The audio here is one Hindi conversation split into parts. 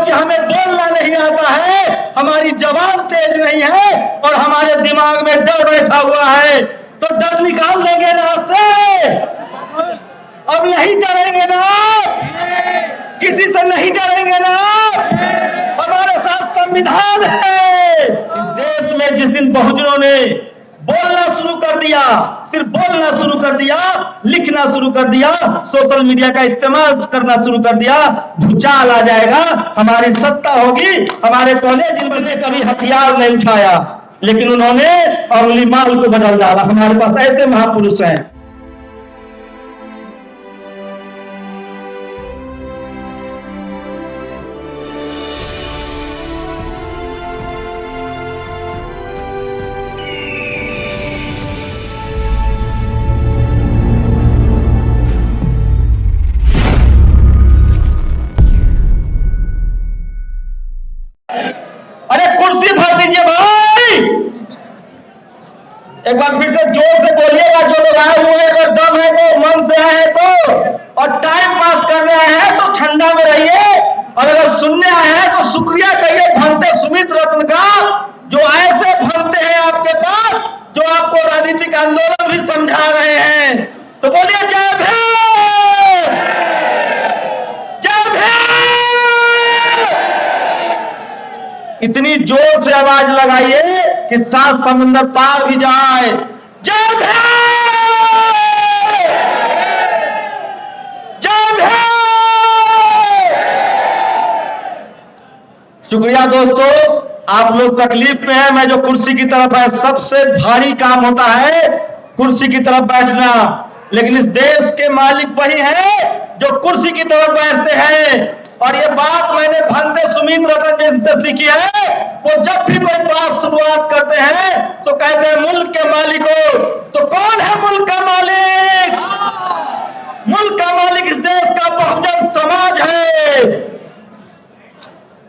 क्योंकि हमें बोलना नहीं आता है, हमारी जबान तेज नहीं है और हमारे दिमाग में डर बैठा हुआ है। तो डर निकाल देंगे ना से, अब नहीं डरेंगे ना, किसी से नहीं डरेंगे ना, हमारे साथ संविधान है। इस देश में जिस दिन बहुजनों ने बोलना शुरू कर दिया, सिर्फ बोलना शुरू कर दिया, लिखना शुरू कर दिया, सोशल मीडिया का इस्तेमाल करना शुरू कर दिया, भूचाल आ जाएगा, हमारी सत्ता होगी। हमारे कॉलेज ने कभी हथियार नहीं उठाया, लेकिन उन्होंने अंगुली माल को बदल डाला। हमारे पास ऐसे महापुरुष हैं। अरे कुर्सी भर दीजिए भाई, एक बार फिर से जोर से बोलिएगा। जो लोग आए हुए हैं, अगर दम है तो, मन से आए हैं तो, और टाइम पास करने आए हैं तो ठंडा में रहिए, और अगर सुनने आए हैं तो शुक्रिया कहिए भंते सुमित रत्न का, जो ऐसे भंते हैं आपके पास, जो आपको राजनीतिक आंदोलन भी समझा रहे हैं। तो बोलिए जय भीम, जय भीम। इतनी जोर से आवाज लगाइए कि सात समुंदर पार भी जाए। जय भीम, जय भीम। शुक्रिया दोस्तों, आप लोग तकलीफ में हैं। मैं जो कुर्सी की तरफ है, सबसे भारी काम होता है कुर्सी की तरफ बैठना, लेकिन इस देश के मालिक वही हैं जो कुर्सी की तरफ बैठते हैं। और ये बात मैंने भंते सुमित रत्न जी से सीखी है। वो जब भी कोई बात शुरुआत करते हैं तो कहते हैं मुल्क के मालिकों। तो कौन है मुल्क का मालिक? मुल्क का मालिक इस देश का बहुजन समाज है।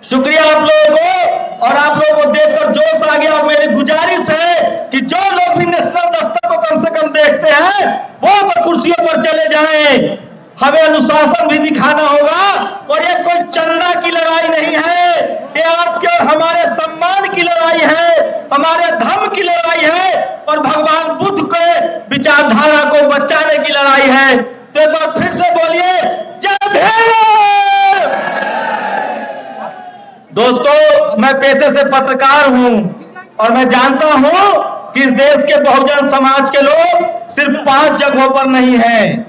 शुक्रिया आप लोगों को, और आप लोगों को देखकर जोश आ गया। मेरी गुजारिश है कि जो लोग भी नेशनल दस्तक को कम से कम देखते हैं, वो तो कुर्सियों पर चले जाएं। हमें अनुशासन भी दिखाना होगा, और ये कोई चंदा की लड़ाई नहीं है, ये आपके और हमारे सम्मान की लड़ाई है, हमारे धर्म की लड़ाई है, और भगवान बुद्ध के विचारधारा को बचाने की लड़ाई है। तो एक बार फिर से बोलिए जय भीम। दोस्तों, मैं पेशे से पत्रकार हूं, और मैं जानता हूं कि इस देश के बहुजन समाज के लोग सिर्फ 5 जगहों पर नहीं हैं।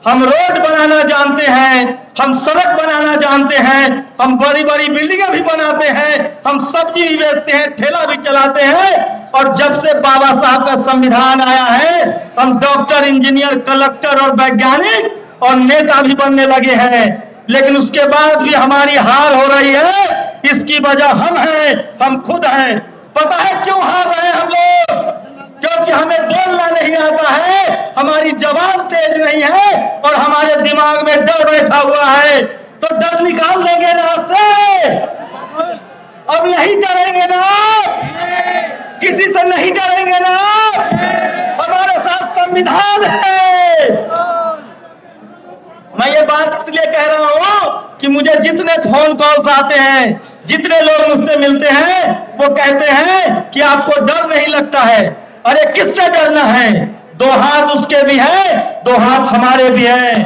हम रोड बनाना जानते हैं, हम सड़क बनाना जानते हैं, हम बड़ी बड़ी बिल्डिंगें भी बनाते हैं, हम सब्जी भी बेचते हैं, ठेला भी चलाते हैं। और जब से बाबा साहब का संविधान आया है, हम डॉक्टर, इंजीनियर, कलेक्टर और वैज्ञानिक और नेता भी बनने लगे हैं। लेकिन उसके बाद भी हमारी हार हो रही है। इसकी वजह हम हैं, हम खुद हैं। पता है क्यों हार रहे हैं हम लोग? क्योंकि हमें बोलना नहीं आता है, हमारी जबान तेज नहीं है और हमारे दिमाग में डर बैठा हुआ है। तो डर निकाल देंगे ना से, अब नहीं डरेंगे ना, किसी से नहीं डरेंगे ना, हमारे साथ संविधान है। मैं ये बात इसलिए कह रहा हूं कि मुझे जितने फोन कॉल्स आते हैं, जितने लोग मुझसे मिलते हैं, वो कहते हैं कि आपको डर नहीं लगता है। अरे किससे डरना है? 2 हाथ उसके भी हैं, 2 हाथ हमारे भी हैं।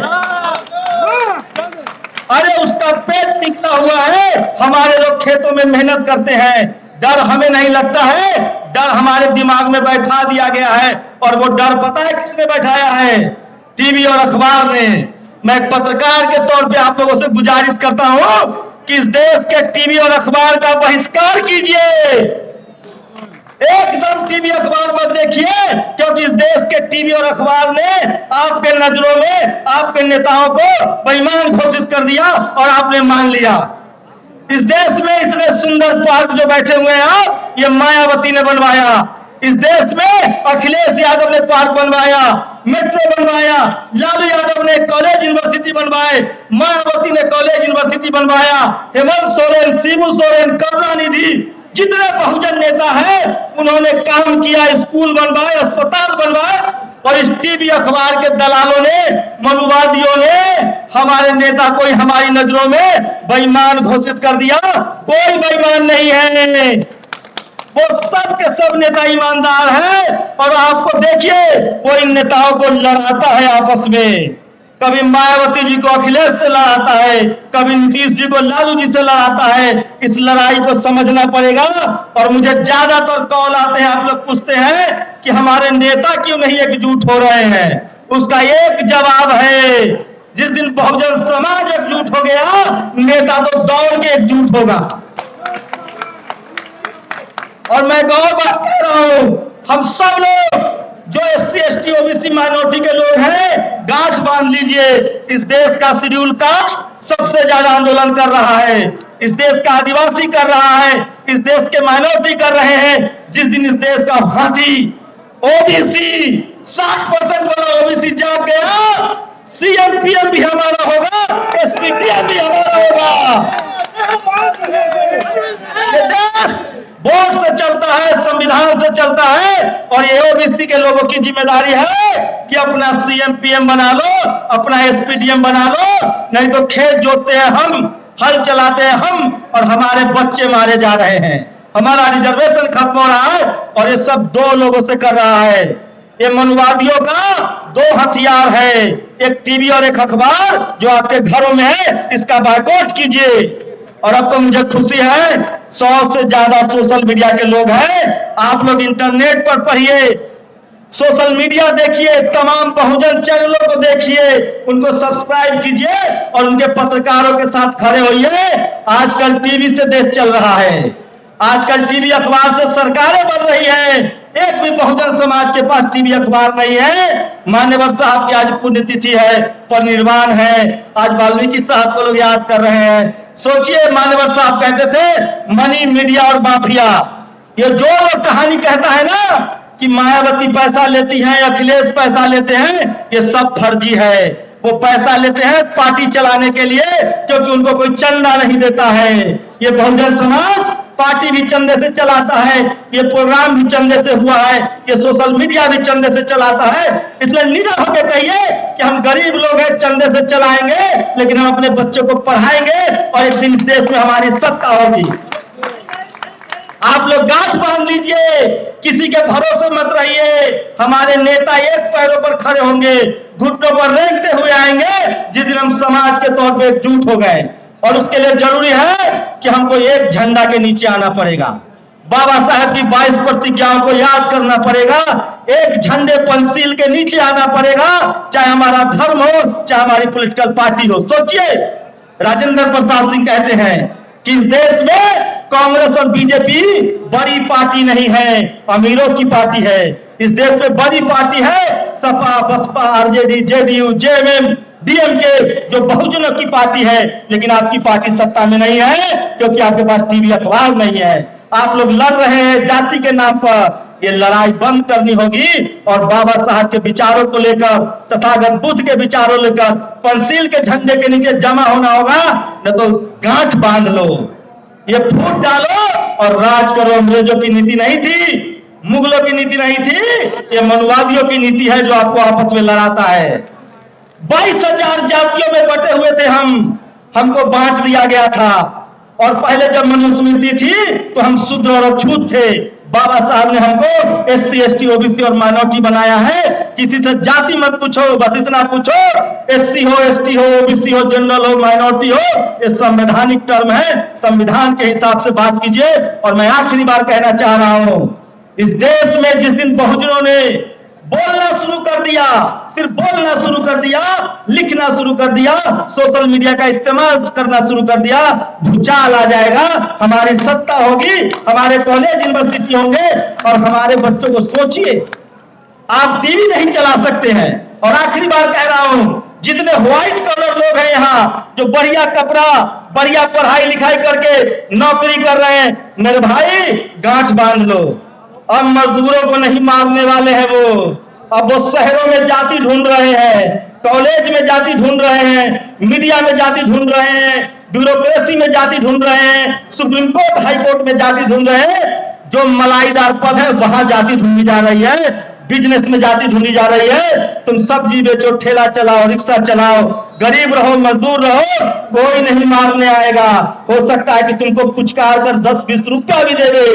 अरे उसका पेट निकला हुआ है, हमारे लोग खेतों में मेहनत करते हैं। डर हमें नहीं लगता है, डर हमारे दिमाग में बैठा दिया गया है। और वो डर पता है किसने बैठाया है? टीवी और अखबार ने। मैं एक पत्रकार के तौर पे आप लोगों से गुजारिश करता हूं कि इस देश के टीवी और अखबार का बहिष्कार कीजिए। एकदम टीवी अखबार मत देखिए, क्योंकि इस देश के टीवी और अखबार ने आपके नजरों में आपके नेताओं को बेईमान घोषित कर दिया और आपने मान लिया। इस देश में इतने सुंदर पार्क जो बैठे हुए हैं आप, ये मायावती ने बनवाया। इस देश में अखिलेश यादव ने पार्क बनवाया, मेट्रो बनवाया, लालू यादव ने कॉलेज यूनिवर्सिटी बनवाए, मायावती ने कॉलेज यूनिवर्सिटी बनवाया, हेमंत सोरेन, शिबू सोरेन, करुणानिधि, जितने बहुजन नेता हैं उन्होंने काम किया, स्कूल बनवाए, अस्पताल बनवाए। और इस टीवी अखबार के दलालों ने, मनुवादियों ने हमारे नेता को हमारी नजरों में बेईमान घोषित कर दिया। कोई बेईमान नहीं है, वो सब के सब नेता ईमानदार हैं। और आपको देखिए, वो इन नेताओं को लड़ाता है आपस में, कभी मायावती जी को अखिलेश से लड़ाता है, कभी नीतीश जी को लालू जी से लड़ाता है। इस लड़ाई को समझना पड़ेगा। और मुझे ज्यादातर कॉल आते हैं, आप लोग पूछते हैं कि हमारे नेता क्यों नहीं एकजुट हो रहे हैं। उसका एक जवाब है, जिस दिन बहुजन समाज एकजुट हो गया, नेता तो दौड़ के एकजुट होगा। और मैं गौर बात कह रहा हूं, हम सब लोग जो SC ST OBC माइनॉरिटी के लोग हैं, गांठ बांध लीजिए। इस देश का शेड्यूल कास्ट सबसे ज्यादा आंदोलन कर रहा है, इस देश का आदिवासी कर रहा है, इस देश के माइनॉरिटी कर रहे हैं। जिस दिन इस देश का हाथी OBC 60% वाला OBC जाग गया, CM PM भी हमारा होगा, SPTM भी हमारा होगा। ये देश वोट से चलता है, संविधान से चलता है। और ये OBC के लोगों की जिम्मेदारी है कि अपना CM PM बना लो, अपना SPDM बना लो, नहीं तो खेत जोतते हैं हम, हल चलाते हैं हम, और हमारे बच्चे मारे जा रहे हैं, हमारा रिजर्वेशन खत्म हो रहा है। और ये सब दो लोगों से कर रहा है। ये मनुवादियों का दो हथियार है, एक टीवी और एक अखबार जो आपके घरों में है, इसका बायकॉट कीजिए। और अब तो मुझे खुशी है, 100 से ज्यादा सोशल मीडिया के लोग हैं। आप लोग इंटरनेट पर पढ़िए, सोशल मीडिया देखिए, तमाम बहुजन चैनलों को देखिए, उनको सब्सक्राइब कीजिए और उनके पत्रकारों के साथ खड़े होइए। आजकल टीवी से देश चल रहा है, आजकल टीवी अखबार से सरकारें बन रही हैं। एक भी बहुजन समाज के पास टीवी अखबार नहीं है। मान्यवर साहब की आज पुण्यतिथि है, परिनिर्वाण है, आज वाल्मीकि साहब को लोग याद कर रहे हैं। सोचिए, मान्यवर साहब कहते थे मनी, मीडिया और माफिया। ये जो कहानी कहता है ना कि मायावती पैसा लेती हैं, अखिलेश पैसा लेते हैं, ये सब फर्जी है। वो पैसा लेते हैं पार्टी चलाने के लिए, क्योंकि उनको कोई चंदा नहीं देता है। ये बहुजन समाज पार्टी भी चंदे से चलाता है, ये प्रोग्राम भी चंदे से हुआ है, ये सोशल मीडिया भी चंदे से चलाता है। इसलिए निडर होकर कहिए कि हम गरीब लोग हैं, चंदे से चलाएंगे, लेकिन हम अपने बच्चों को पढ़ाएंगे और एक दिन इस देश में हमारी सत्ता होगी। आप लोग गांठ बांध लीजिए, किसी के भरोसे मत रहिए। हमारे नेता एक पैरों पर खड़े होंगे, घुटनों पर रेंगते हुए आएंगे जिस दिन हम समाज के तौर पे एकजुट हो गए। और उसके लिए जरूरी है कि हमको एक झंडा के नीचे आना पड़ेगा, बाबा साहब की 22 प्रतिज्ञाओं को याद करना पड़ेगा, एक झंडे पंसील के नीचे आना पड़ेगा, चाहे हमारा धर्म हो, चाहे हमारी पॉलिटिकल पार्टी हो। सोचिए, राजेंद्र प्रसाद सिंह कहते हैं कि इस देश में कांग्रेस और बीजेपी बड़ी पार्टी नहीं है, अमीरों की पार्टी है। इस देश में बड़ी पार्टी है Sapa, Baspa, RJD, JDU, JMM, DMK, जो बहुजनों की पार्टी है। लेकिन आपकी पार्टी सत्ता में नहीं है, क्योंकि आपके पास टीवी अखबार नहीं है। आप लोग लड़ रहे हैं जाति के नाम पर। ये लड़ाई बंद करनी होगी और बाबा साहब के विचारों को लेकर, तथागत बुद्ध के विचारों लेकर पंसील के झंडे के नीचे जमा होना होगा। न तो गांठ बांध लो, ये फूट डालो और राज करो। अंग्रेजों की नीति नहीं थी, मुगलों की नीति नहीं थी, ये मनुवादियों की नीति है जो आपको आपस में लड़ाता है। 22,000 जातियों में बटे हुए थे हमको बांट दिया गया था। और पहले जब मनुस्मृति थी तो हम शूद्र और अछूत थे। बाबा साहब ने हमको SC ST OBC और माइनॉरिटी बनाया है। किसी से जाति मत पूछो, बस इतना पूछो, SC हो, ST हो, OBC हो, जनरल हो, माइनॉरिटी हो, ये संवैधानिक टर्म है। संविधान के हिसाब से बात कीजिए। और मैं आखिरी बार कहना चाह रहा हूं, इस देश में जिस दिन बहुजनों ने बोलना शुरू कर दिया, सिर्फ बोलना शुरू कर दिया, लिखना शुरू कर दिया, सोशल मीडिया का इस्तेमाल करना शुरू कर दिया, भूचाल आ जाएगा। हमारी सत्ता होगी, हमारे कॉलेज यूनिवर्सिटी होंगे और हमारे बच्चों को सोचिए, आप टीवी नहीं चला सकते हैं। और आखिरी बार कह रहा हूं, जितने व्हाइट कलर लोग हैं यहाँ, जो बढ़िया कपड़ा, बढ़िया पढ़ाई लिखाई करके नौकरी कर रहे हैं, मेरे भाई गांठ बांध लो। अब मजदूरों को नहीं मारने वाले हैं वो। अब वो शहरों में जाति ढूंढ रहे हैं, कॉलेज में जाति ढूंढ रहे हैं, मीडिया में जाति ढूंढ रहे हैं, ब्यूरोक्रेसी में जाति ढूंढ रहे हैं, सुप्रीम कोर्ट, हाई कोर्ट में जाति ढूंढ रहे हैं। जो मलाईदार पद है वहां जाति ढूंढी जा रही है। बिजनेस में जाति ढूंढी जा रही है। तुम सब्जी बेचो, ठेला चलाओ, रिक्शा चलाओ, गरीब रहो, मजदूर रहो, कोई नहीं मारने आएगा। हो सकता है कि तुमको पुचकार कर 10-20 रुपया भी दे दे,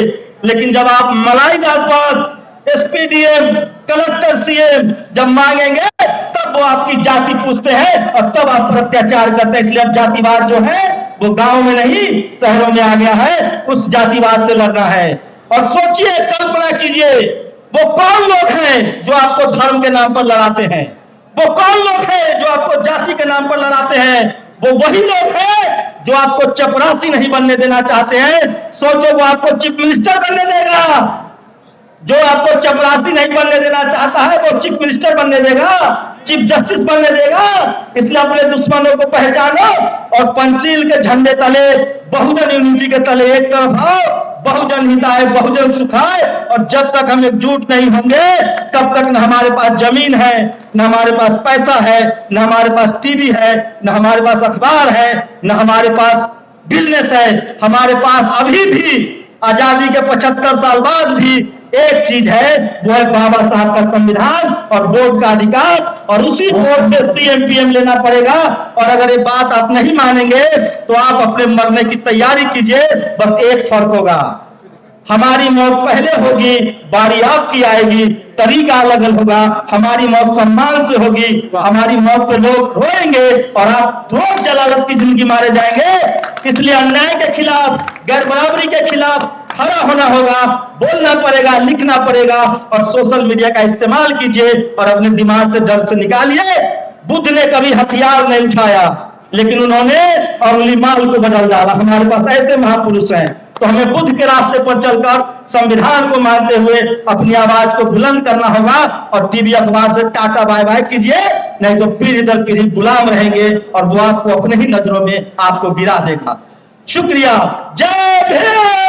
लेकिन जब आप मलाईदार पद, एसपीडीएम, कलेक्टर, सीएम जब मांगेंगे तब वो आपकी जाति पूछते हैं और तब आप पर अत्याचार करते हैं। इसलिए अब जातिवाद जो है वो गांव में नहीं शहरों में आ गया है। उस जातिवाद से लड़ना है। और सोचिए, कल्पना कीजिए, वो कौन लोग हैं जो आपको धर्म के नाम पर लड़ाते हैं? वो कौन लोग हैं जो आपको जाति के नाम पर लड़ाते हैं? वो वही लोग हैं जो आपको चपरासी नहीं बनने देना चाहते हैं। सोचो, वो आपको चीफ मिनिस्टर बनने देगा? जो आपको चपरासी नहीं बनने देना चाहता है वो चीफ मिनिस्टर बनने देगा, चीफ जस्टिस बनने देगा? इसलिए अपने दुश्मनों को पहचानो और पंचशील के झंडे तले, बहुजन यूनिटी के तले एक तरफ आओ। बहुजन हिताय, बहुजन सुखाय। और जब तक हम एकजुट नहीं होंगे तब तक न हमारे पास जमीन है, न हमारे पास पैसा है, न हमारे पास टीवी है, न हमारे पास अखबार है, न हमारे पास बिजनेस है। हमारे पास अभी भी आजादी के 75 साल बाद भी एक चीज है, वो है बाबा साहब का संविधान और वोट का अधिकार। और उसी वोट से सीएम पीएम लेना पड़ेगा। और अगर ये बात आप नहीं मानेंगे तो आप अपने मरने की तैयारी कीजिए। बस एक फर्क होगा, हमारी मौत पहले होगी, बारी आपकी आएगी, तरीका अलग अलग होगा। हमारी मौत सम्मान से होगी, हमारी मौत पे लोग रोएंगे और आप रोज जलालत की जिंदगी मारे जाएंगे। इसलिए अन्याय के खिलाफ, गैर बराबरी के खिलाफ खड़ा होना होगा, बोलना पड़ेगा, लिखना पड़ेगा। और सोशल मीडिया का इस्तेमाल कीजिए और अपने दिमाग से डर से निकालिए। बुद्ध ने कभी हथियार नहीं उठाया, लेकिन उन्होंने अंगुली माल को बदल डाला। हमारे पास ऐसे महापुरुष हैं, तो हमें बुद्ध के रास्ते पर चलकर संविधान को मानते हुए अपनी आवाज को बुलंद करना होगा। और टीवी अखबार से टाटा बाय बाय कीजिए, नहीं तो पीढ़ी दर पीढ़ी गुलाम रहेंगे और वो आपको अपने ही नजरों में आपको गिरा देगा। शुक्रिया। जय भीम।